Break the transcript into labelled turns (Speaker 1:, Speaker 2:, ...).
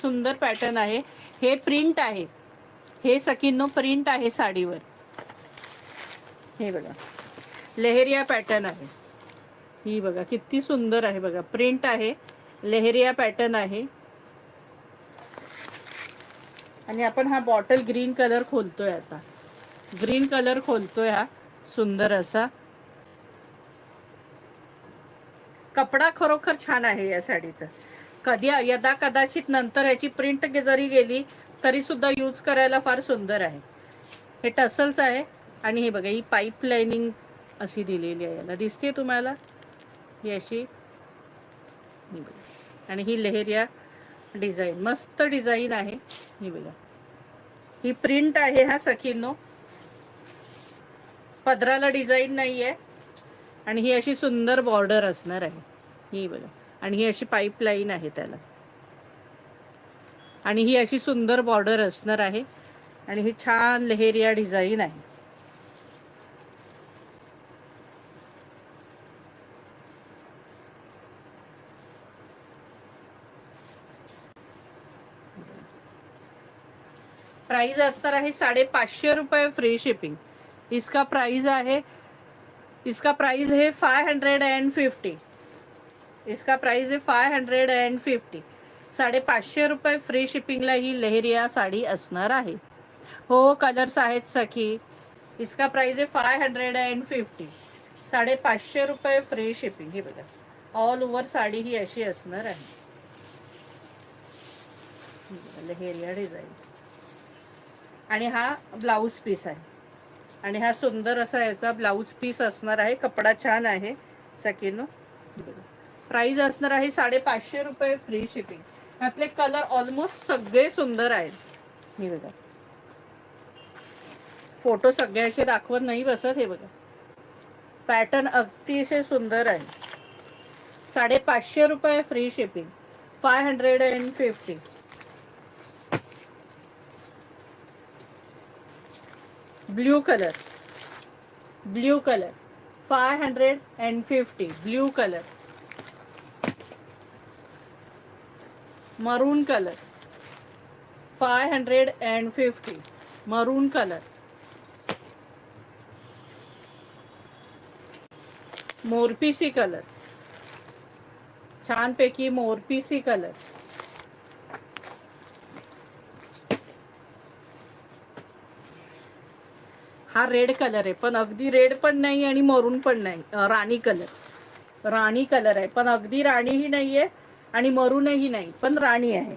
Speaker 1: सुंदर पॅटर्न आहे. हे प्रिंट आहे, हे सखींनो प्रिंट आहे साडीवर. हे बघा लेहरिया पॅटर्न आहे. ही बघा किती सुंदर आहे बघा, प्रिंट आहे, लेहरिया पॅटर्न आहे. आणि आपण हा बॉटल ग्रीन कलर खोलतोय आता. ग्रीन कलर खोलतोय हा सुंदर असा. कपडा खरोखर छान आहे या साडीचा. कधी यदा कदाचित नंतर याची प्रिंट जरी गेली तरी सुद्धा यूज करायला फार सुंदर आहे. हे टसल्स आहे आणि हे बघा ही पाईप लाईनिंग अशी दिलेली आहे. याला दिसते तुम्हाला ही अशी. आणि ही लेहरिया डिझाईन, मस्त डिझाईन आहे. ही बघा ही प्रिंट आहे हा सखींनो, पदराला डिझाईन नाही आहे. आणि ही अशी सुंदर बॉर्डर असणार आहे. ही बघा आणि ही अशी पाईपलाईन आहे त्याला. आणि ही अशी सुंदर बॉर्डर असणार आहे. आणि ही छान लेहरिया डिझाईन आहे. प्राइस असणार आहे 550 रुपये फ्री शिपिंग. इसका प्राइस है 550. इसका प्राइस है 550. 550 रुपये फ्री शिपिंगला ही लेहरिया साडी असणार आहे. हो कलर्स आहेत सखी. इसका प्राइस है 550. 550 रुपये फ्री शिपिंग. हे बघा ऑल ओव्हर साडी ही अशी असणार आहे. लेहरिया डिझाईन. आणि हा ब्लाऊज पीस आहे. आणि हा सुंदर असा याचा ब्लाऊज पीस असणार आहे. कपडा छान आहे सखीनो. प्राइस असणार आहे 550 रुपये फ्री शिपिंग. यातले कलर ऑलमोस्ट सगळे सुंदर आहेत. हे बघा फोटो सगळ्याचे दाखवत नाही बसत. हे बघा पॅटर्न अतिशय सुंदर आहे. 550 रुपये free shipping. 550. Blue colour 550. Blue colour. मरून कलर 550. मरून कलर. मोरपीसी कलर, छानपैकी मोरपीसी कलर. हा रेड कलर आहे, पण अगदी रेड पण नाही आणि मरून पण नाही. राणी कलर आहे, पण अगदी राणीही नाहीये आणि मरूनही नाही, पण राणी आहे.